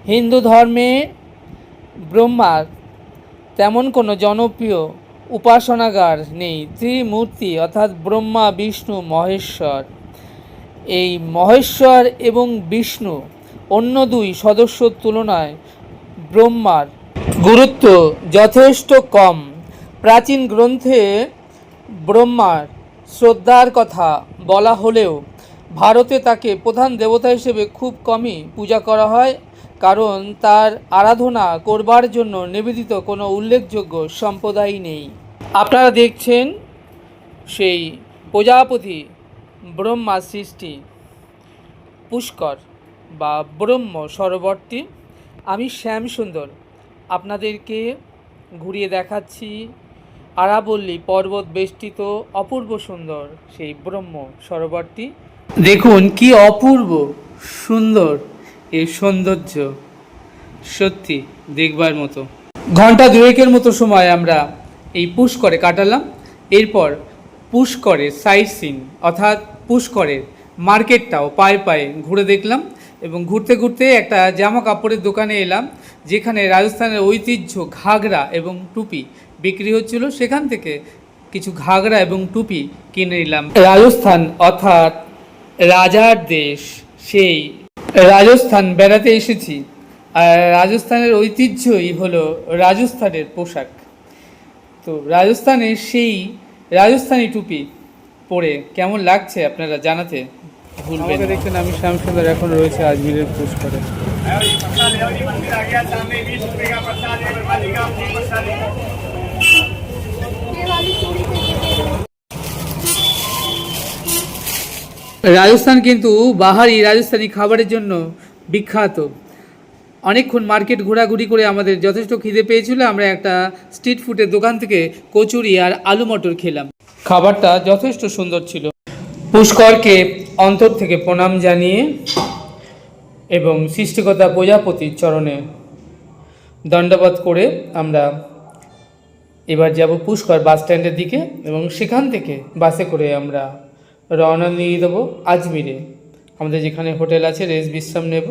হিন্দু ধর্মে ব্রহ্মার তেমন কোনো জনপ্রিয় উপাসনাগার নেই। ত্রিমূর্তি অর্থাৎ ব্রহ্মা, বিষ্ণু, মহেশ্বর। এই মহেশ্বর এবং বিষ্ণু অন্য দুই সদস্যর তুলনায় ব্রহ্মার গুরুত্ব যথেষ্ট কম। প্রাচীন গ্রন্থে ব্রহ্মার শ্রদ্ধার কথা বলা হলেও ভারতে তাকে প্রধান দেবতা হিসেবে খুব কমই পূজা করা হয়, কারণ তার আরাধনা করবার জন্য নিবেদিত কোনো উল্লেখযোগ্য সম্প্রদায় নেই। আপনারা দেখছেন সেই প্রজাপতি ব্রহ্মা সৃষ্টি পুষ্কর বা ব্রহ্ম সরোবরটি। আমি শ্যামসুন্দর আপনাদেরকে ঘুরিয়ে দেখাচ্ছি আরাবল্লী পর্বত বেষ্টিত অপূর্ব সুন্দর সেই ব্রহ্ম সরোবরটি। দেখুন কি অপূর্ব সুন্দর এই সৌন্দর্য, সত্যি দেখবার মতো। ঘন্টা দুয়েকের মতো সময় আমরা এই পুষ্করে কাটালাম। এরপর পুষ্করের সাইট সিন অর্থাৎ পুষ্করের মার্কেটটাও পায়ে পায়ে ঘুরে দেখলাম এবং ঘুরতে ঘুরতে একটা জামা কাপড়ের দোকানে এলাম, যেখানে রাজস্থানের ঐতিহ্য ঘাগরা এবং টুপি বিক্রি হচ্ছিল। সেখান থেকে কিছু ঘাগরা এবং টুপি কিনে নিলাম। রাজস্থান অর্থাৎ রাজার দেশ, সেই রাজস্থান বেড়াতে এসেছি। আর রাজস্থানের ঐতিহ্যই হলো রাজস্থানের পোশাক। তো রাজস্থানের সেই রাজস্থানি টুপি পরে কেমন লাগছে আপনারা জানাতে ভুলবেন না। দেখছেন আমি শ্যামসুন্দর এখন রয়েছে আজমিরের পুষ্করে। রাজস্থান কিন্তু বাহারি রাজস্থানি খাবারের জন্য বিখ্যাত। অনেকক্ষণ মার্কেট ঘোরাঘুরি করে আমাদের যথেষ্ট খিদে পেয়েছিল। আমরা একটা স্ট্রিট ফুডের দোকান থেকে কচুরি আর আলু মটর খেলাম। খাবারটা যথেষ্ট সুন্দর ছিল। পুষ্করকে অন্তর থেকে প্রণাম জানিয়ে এবং সৃষ্টিকর্তা প্রজাপতির চরণে দণ্ডবোধ করে আমরা এবার যাব পুষ্কর বাস স্ট্যান্ডের দিকে এবং সেখান থেকে বাসে করে আমরা রওনা নিয়ে দেবো আজমিরে। আমাদের যেখানে হোটেল আছে রেস্ট বিশ্রাম নেব,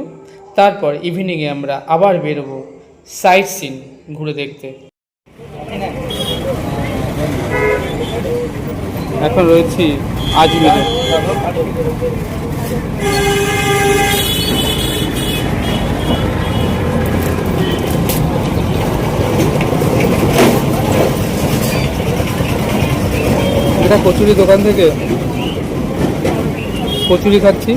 তারপর ইভিনিংয়ে আমরা আবার বেরোবো সাইট সিন ঘুরে দেখতে। এখন রয়েছি আজমিরে। এটা কচুরি দোকান থেকে কচুরি খাচ্ছি।